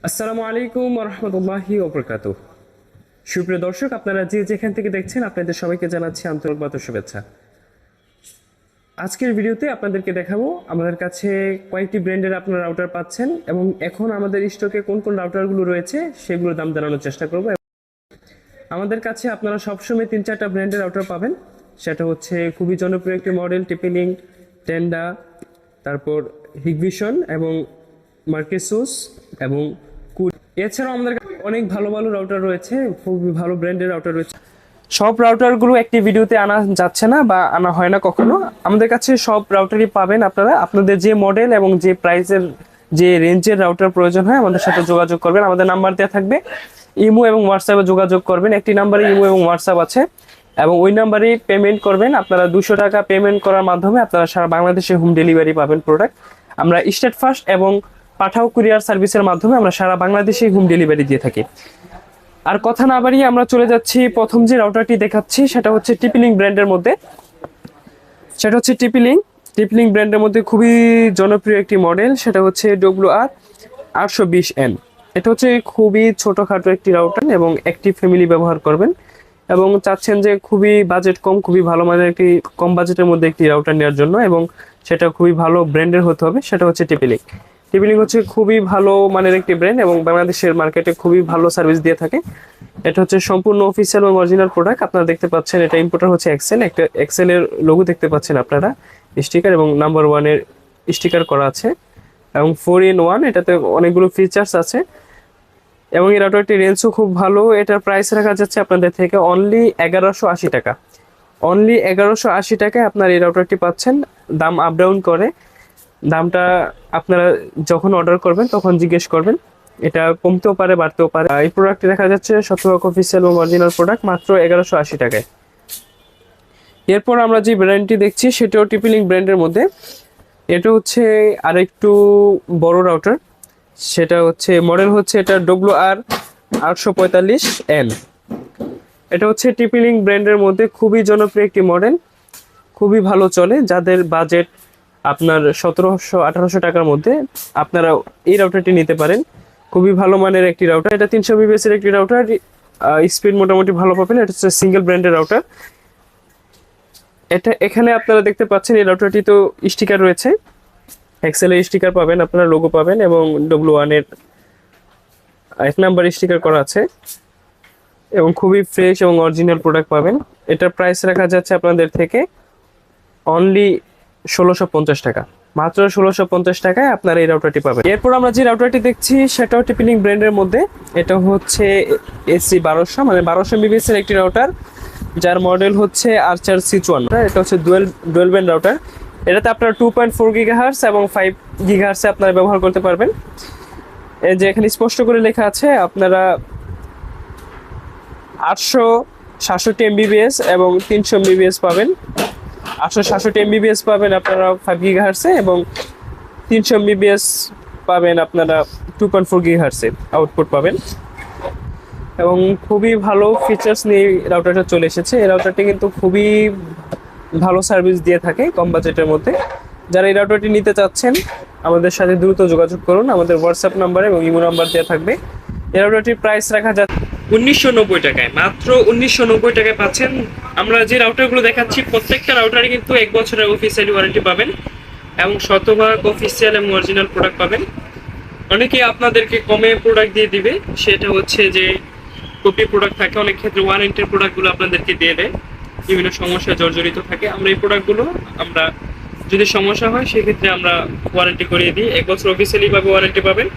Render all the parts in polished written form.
আসসালামু আলাইকুম রহমতুল্লাহি ওবরাকাতুহ। সুপ্রিয় দর্শক, আপনারা যে যেখান থেকে দেখছেন আপনাদের সবাইকে জানাচ্ছি আন্তরিক শুভেচ্ছা। আজকের ভিডিওতে আপনাদেরকে দেখাবো আমাদের কাছে কয়েকটি ব্র্যান্ডের আপনারা রাউটার পাচ্ছেন এবং এখন আমাদের স্টকে কোন কোন রাউটারগুলো রয়েছে সেগুলোর দাম জানানোর চেষ্টা করব। আমাদের কাছে আপনারা সবসময় 3-4টা ব্র্যান্ডের রাউটার পাবেন। সেটা হচ্ছে খুবই জনপ্রিয় একটি মডেল টিপি-লিঙ্ক, টেন্ডা, তারপর হিগভিশন এবং মার্কেসুস এবং এছাড়াও আমাদের কাছে অনেক ভালো ভালো রাউটার রয়েছে, খুবই ভালো ব্র্যান্ডের রাউটার রয়েছে। সব রাউটারগুলো একটি ভিডিওতে আনা যাচ্ছে না বা আনা হয় না কখনো। আমাদের কাছে সব রাউটারই পাবেন আপনারা। আপনাদের যে মডেল এবং যে প্রাইসের যে রেঞ্জের রাউটার প্রয়োজন হয় আমাদের সাথে যোগাযোগ করবেন। আমাদের নাম্বার দেওয়া থাকবে, ইমো এবং হোয়াটসঅ্যাপে যোগাযোগ করবেন। একটি নাম্বারে ইমো এবং হোয়াটসঅ্যাপ আছে এবং ওই নাম্বারেই পেমেন্ট করবেন। আপনারা 200 টাকা পেমেন্ট করার মাধ্যমে আপনারা সারা বাংলাদেশে হোম ডেলিভারি পাবেন প্রোডাক্ট। আমরা স্টেট ফাস্ট এবং পাঠাও কুরিয়ার সার্ভিসের মাধ্যমে আমরা সারা বাংলাদেশে হোম ডেলিভারি দিয়ে থাকি। আর কথা না বাড়িয়ে আমরা চলে যাচ্ছি প্রথম যে রাউটারটি দেখাচ্ছি সেটা হচ্ছে টিপি-লিঙ্ক ব্র্যান্ডের মধ্যে। সেটা হচ্ছে টিপি-লিঙ্ক ব্র্যান্ডের মধ্যে খুবই জনপ্রিয় একটি মডেল, সেটা হচ্ছে WR820N। এটা হচ্ছে খুবই ছোটোখাটো একটি রাউটার এবং একটি ফ্যামিলি ব্যবহার করবেন এবং চাচ্ছেন যে খুবই বাজেট কম, খুবই ভালো মানের একটি কম বাজেটের মধ্যে একটি রাউটার নেওয়ার জন্য এবং সেটা খুবই ভালো ব্র্যান্ডের হতে হবে। সেটা হচ্ছে টিপি-লিঙ্ক হচ্ছে খুবই ভালো মানের একটি ব্র্যান্ড এবং বাংলাদেশের মার্কেটে খুবই ভালো সার্ভিস দিয়ে থাকে। এটা হচ্ছে সম্পূর্ণ অফিসিয়াল এবং অরিজিনাল প্রোডাক্ট। আপনারা দেখতে পাচ্ছেন এটা ইম্পোর্টার হচ্ছে এক্সেল, একটা এক্সেলের লোগো দেখতে পাচ্ছেন আপনারা, স্টিকার এবং নাম্বার 1-এর স্টিকার করা আছে এবং 4-in-1 এটাতে অনেকগুলো ফিচার্স আছে এবং এই রাউটারটির রেঞ্জও খুব ভালো। এটার প্রাইস রাখা যাচ্ছে আপনাদের থেকে অনলি 1180 টাকা। অনলি 1180 টাকায় আপনার এই রাউটারটি পাচ্ছেন। দাম আপ ডাউন করে, দামটা আপনারা যখন অর্ডার করবেন তখন জিজ্ঞেস করবেন, এটা কমতেও পারে বাড়তেও পারে। এই প্রোডাক্টটি দেখা যাচ্ছে শতভাগ অফিসিয়াল এবং অরিজিনাল প্রোডাক্ট, মাত্র 1180 টাকায়। এরপর আমরা যে ব্র্যান্ডটি দেখছি সেটাও টিপি-লিঙ্ক ব্র্যান্ডের মধ্যে। এটা হচ্ছে আরেকটু বড় রাউটার, সেটা হচ্ছে মডেল হচ্ছে এটা WR845N। এটা হচ্ছে টিপি-লিঙ্ক ব্র্যান্ডের মধ্যে খুবই জনপ্রিয় একটি মডেল, খুবই ভালো চলে। যাদের বাজেট আপনার 1700-1800 টাকার মধ্যে আপনারা এই রাউটারটি নিতে পারেন। খুবই ভালো মানের একটি রাউটার, এটা 300 mbps এর একটি রাউটার, স্পিড মোটামুটি ভালো পাবেন। এটা হচ্ছে সিঙ্গেল ব্র্যান্ডের রাউটার। এটা এখানে আপনারা দেখতে পাচ্ছেন এই রাউটারটি তো স্টিকার রয়েছে, এক্সেল এর স্টিকার পাবেন, আপনারা লোগো পাবেন এবং W1 এর 1 নাম্বার স্টিকার করা আছে এবং খুবই ফ্রেশ এবং অরিজিনাল প্রোডাক্ট পাবেন। এটার প্রাইস রাখা যাচ্ছে আপনাদের থেকে অনলি 1650 টাকা। মাত্র 1650 টাকায় আপনারা এই রাউটারটি পাবেন। এরপর আমরা যে রাউটারটি দেখছি সেটাও টিপি-লিঙ্ক ব্র্যান্ডের মধ্যে। এটা হচ্ছে AC1200, মানে 1200 mbps এর একটি রাউটার, যার মডেল হচ্ছে আর্চার C54। এটা হচ্ছে ডুয়েল ব্যান্ড রাউটার। এটাতে আপনারা 2.4 GHz এবং 5 GHz আপনারা ব্যবহার করতে পারবেন। এই যে এখানে স্পষ্ট করে লেখা আছে আপনারা 867 mbps এবং 300 mbps পাবেন। 867 mbps পাবেন আপনারা 5 GHz এবং 300 mbps পাবেন আপনারা 2.4 GHz আউটপুট পাবেন এবং খুবই ভালো ফিচার্স নিয়ে রাউটারটা চলে এসেছে। এই রাউটারটি কিন্তু খুবই ভালো সার্ভিস দিয়ে থাকে কম বাজেটের মধ্যে। যারা এই রাউটারটি নিতে চাচ্ছেন আমাদের সাথে দ্রুত যোগাযোগ করুন, আমাদের হোয়াটসঅ্যাপ নাম্বার এবং ইমো নাম্বার দেওয়া থাকবে। এই রাউটারটির প্রাইস রাখা যাচ্ছে 1990 টাকায়। মাত্র 1990 টাকায় পাচ্ছেন। আমরা যে রাউটারগুলো দেখাচ্ছি প্রত্যেকটা রাউটারে কিন্তু 1 বছরের অফিসিয়ালি ওয়ারেন্টি পাবেন এবং শতভাগ অফিসিয়াল এবং অরিজিনাল প্রোডাক্ট পাবেন। অনেকে আপনাদেরকে কমে প্রোডাক্ট দিয়ে দিবে, সেটা হচ্ছে যে কপি প্রোডাক্ট থাকে, অনেক ক্ষেত্রে ওয়ারেন্টির প্রোডাক্টগুলো আপনাদেরকে দিয়ে দেয়, বিভিন্ন সমস্যা জর্জরিত থাকে। আমরা এই প্রোডাক্টগুলো আমরা যদি সমস্যা হয় সেক্ষেত্রে আমরা ওয়ারেন্টি করিয়ে দিই। 1 বছর অফিসিয়ালি ভাবে ওয়ারেন্টি পাবেন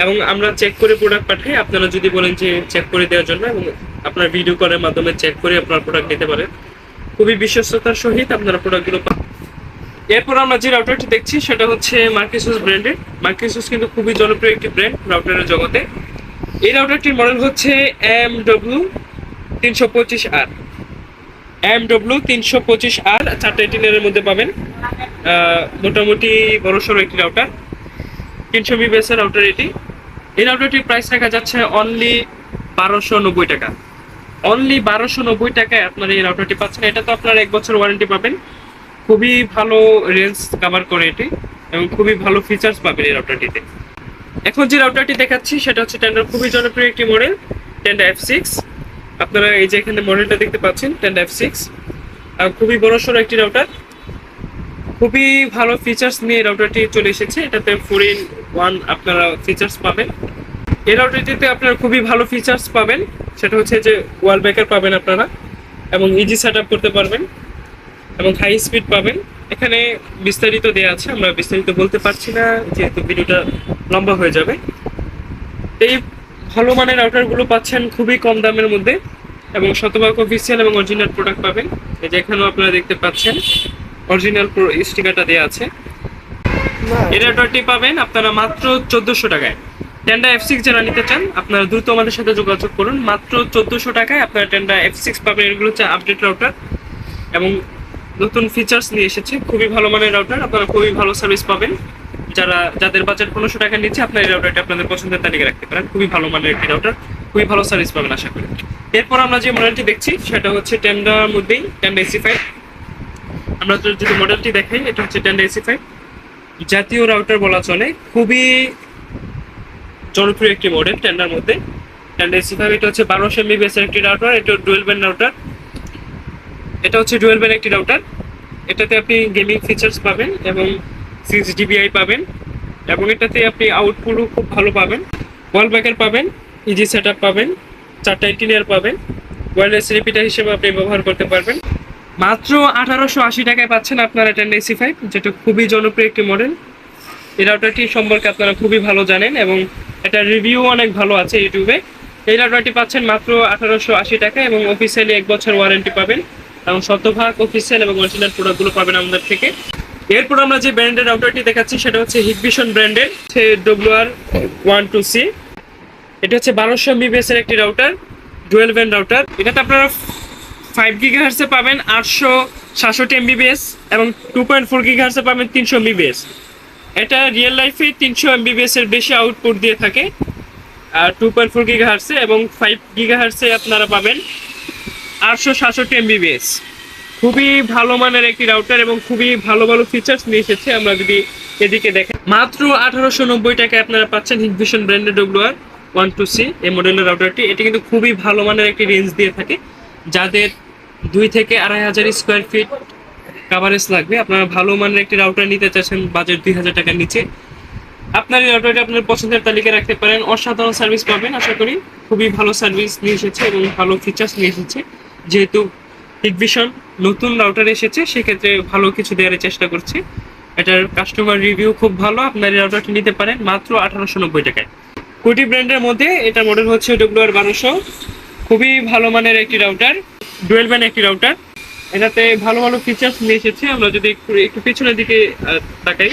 এবং আমরা চেক করে প্রোডাক্ট পাঠাই। আপনারা যদি বলেন যে চেক করে দেওয়ার জন্য এবং আপনার ভিডিও কলের মাধ্যমে চেক করে আপনার প্রোডাক্ট নিতে পারেন, খুবই বিশ্বস্ততার সহিত আপনারা প্রোডাক্টগুলো পাবেন। এরপর আমরা যে রাউটারটি দেখছি সেটা হচ্ছে মার্কেসুস ব্র্যান্ডের। মার্কেসুস কিন্তু খুবই জনপ্রিয় একটি ব্র্যান্ড রাউটারের জগতে। এই রাউটারটির মডেল হচ্ছে MW325R। MW325R 4টা টিনের মধ্যে পাবেন। মোটামুটি বড়সড় একটি রাউটার, 300 mbps এর রাউটার এটি। এই রাউটারটির প্রাইস রাখা যাচ্ছে অনলি 1290 টাকা। অনলি 1290 টাকায় আপনারা এই রাউটারটি পাচ্ছেন। এটা তো আপনারা 1 বছর ওয়ারেন্টি পাবেন। খুবই ভালো রেঞ্জ কভার করে এটি এবং খুবই ভালো ফিচার্স পাবেন এই রাউটারটিতে। এখন যে রাউটারটি দেখাচ্ছি সেটা হচ্ছে টেন্ডার খুবই জনপ্রিয় একটি মডেল, টেন্ডা F6। আপনারা এই যে এখানে মডেলটা দেখতে পাচ্ছেন, টেন্ডা F6, আর খুবই বড়সড় একটি রাউটার, খুবই ভালো ফিচার্স নিয়ে রাউটারটি চলে এসেছে। এটাতে 4-in-1 আপনারা ফিচার্স পাবেন। এই রাউটারটিতে আপনারা খুবই ভালো ফিচার্স পাবেন, সেটা হচ্ছে যে ওয়াল ব্রেকার পাবেন আপনারা, এবং ইজি সেট আপ করতে পারবেন, এবং হাই স্পিড পাবেন। এখানে বিস্তারিত দেওয়া আছে, আমরা বিস্তারিত বলতে পারছি না যেহেতু ভিডিওটা লম্বা হয়ে যাবে। এই ভালো মানের রাউটারগুলো পাচ্ছেন খুবই কম দামের মধ্যে, এবং শতভাগ অফিসিয়াল এবং অরিজিনাল প্রোডাক্ট পাবেন। এই যে এখানেও আপনারা দেখতে পাচ্ছেন অরিজিনাল স্টিকারটা দেওয়া আছে। এই রাউটারটি পাবেন আপনারা মাত্র 1400 টাকায়। টেন্ডা F6 যারা নিতে চান আপনারা দ্রুত আমাদের সাথে যোগাযোগ করুন। মাত্র 1400 টাকায় আপনারা টেন্ডা F6 পাবেন। এগুলো হচ্ছে আপডেট রাউটার এবং নতুন ফিচার্স নিয়ে এসেছে। খুবই ভালো মানের রাউটার, আপনারা খুবই ভালো সার্ভিস পাবেন। যাদের বাজেট 1500 টাকার নিচে আপনার এই রাউটারটি আপনাদের পছন্দের তালিকা রাখতে পারেন। খুবই ভালো মানের একটি রাউটার, খুবই ভালো সার্ভিস পাবেন আশা করি। এরপর আমরা যে মডেলটি দেখছি সেটা হচ্ছে টেন্ডার মধ্যেই টেন্ডা AC5। আমরা যদি মডেলটি দেখাই, এটা হচ্ছে টেন্ডা AC5, জাতীয় রাউটার বলা চলে। খুবই জনপ্রিয় একটি মডেল টেন্ডার মধ্যে, টেন্ডা AC5। এটা হচ্ছে 1200 MBps এর একটি রাউটার। এটা ডুয়েল ব্যান্ড রাউটার, এটা হচ্ছে ডুয়েল ব্যান্ড একটি রাউটার। এটাতে আপনি গেমিং ফিচার্স পাবেন এবং 6 dBi পাবেন, এবং এটাতে আপনি আউটপুটও খুব ভালো পাবেন। ওয়াল ব্রেকার পাবেন, ইজি সেট আপ পাবেন, 4টা ইন্টিরিয়ার পাবেন, ওয়্যারলেস রিপিটার হিসেবে আপনি ব্যবহার করতে পারবেন। মাত্র 1880 টাকায় পাচ্ছেন আপনারা টেন্ডা AC5, যেটা খুবই জনপ্রিয় একটি মডেল। এই রাউটারটি সম্পর্কে আপনারা খুবই ভালো জানেন এবং এটা রিভিউ অনেক ভালো আছে ইউটিউবে। এই রাউটারটি পাচ্ছেন মাত্র 1880 টাকা, এবং অফিসিয়ালি 1 বছর ওয়ারেন্টি পাবেন, এবং শতভাগ অফিসিয়াল এবং অরিজিনাল প্রোডাক্টগুলো পাবেন আমাদের থেকে। এরপর আমরা যে ব্র্যান্ডের রাউটারটি দেখাচ্ছি সেটা হচ্ছে হিগভিশন ব্র্যান্ডের WR12C। এটা হচ্ছে 1200 MBps এর একটি রাউটার, ডুয়েল ব্যান্ড রাউটার। এটাতে আপনারা 5 GHz এ পাবেন 867 MBps, এবং 2.4 GHz এ পাবেন 300 MBps। এটা রিয়েল লাইফে 300 MBps এর বেশি আউটপুট দিয়ে থাকে, আর 2.4 GHz এ, এবং 5 GHz এ আপনারা পাবেন 867 MBps। খুবই ভালো মানের একটি রাউটার এবং খুবই ভালো ভালো ফিচার্স নিয়ে এসেছে। আমরা যদি এদিকে দেখেন, মাত্র 1890 টাকায় আপনারা পাচ্ছেন হিগভিশন ব্র্যান্ডের WR12C এই মডেলের রাউটারটি। এটি কিন্তু খুবই ভালো মানের একটি রেঞ্জ দিয়ে থাকে। যাদের 2 থেকে 2500 স্কোয়ার ফিট কাভারেজ লাগবে, আপনারা ভালো মানের একটি রাউটার নিতে চাচ্ছেন বাজেট 2000 টাকার নিচে, আপনার এই রাউটারটি আপনার পছন্দের তালিকায় রাখতে পারেন। অসাধারণ সার্ভিস পাবেন আশা করি। খুবই ভালো সার্ভিস নিয়ে এসেছে এবং ভালো ফিচার্স নিয়ে এসেছে। যেহেতু হিগভিশন নতুন রাউটার এসেছে, সেক্ষেত্রে ভালো কিছু দেওয়ার চেষ্টা করছে। এটার কাস্টমার রিভিউ খুব ভালো। আপনার এই রাউটারটি নিতে পারেন মাত্র 1890 টাকায়। কোটি ব্র্যান্ডের মধ্যে এটা মডেল হচ্ছে WR1200। খুবই ভালো মানের একটি রাউটার, ডুয়েল ব্যান্ড একটি রাউটার। এটাতে ভালো ভালো ফিচার্স নিয়ে এসেছে। আমরা যদি একটু পিছনের দিকে তাকাই,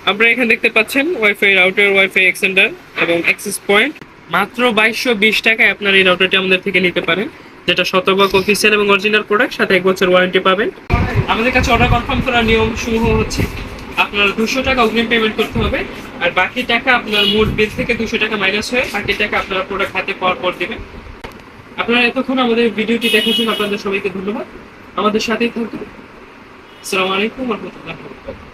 আপনারা এখানে দেখতে পাচ্ছেন ওয়াইফাই রাউটার, ওয়াইফাই এক্সটেন্ডার এবং অ্যাক্সেস পয়েন্ট। মাত্র 2220 টাকায় আপনার এই রাউটারটি আমাদের থেকে নিতে পারেন, যেটা শতভাগ অফিসিয়াল এবং অরিজিনাল প্রোডাক্ট, সাথে 1 বছর ওয়ারেন্টি পাবেন। আমাদের কাছে অর্ডার কনফার্ম করার নিয়ম সমূহ হচ্ছে আপনার 200 টাকা অগ্রিম পেমেন্ট করতে হবে, আর বাকি টাকা আপনার মূল বিল থেকে 200 টাকা মাইনাস হয়ে বাকি টাকা আপনারা প্রোডাক্ট হাতে পাওয়ার পর দেবেন। আপনারা এতক্ষণ আমাদের ভিডিওটি দেখার জন্য আপনাদের সবাইকে ধন্যবাদ। আমাদের সাথেই থাকুন। আসসালামু আলাইকুম ওয়া রাহমাতুল্লাহি ওয়া বারাকাতুহু।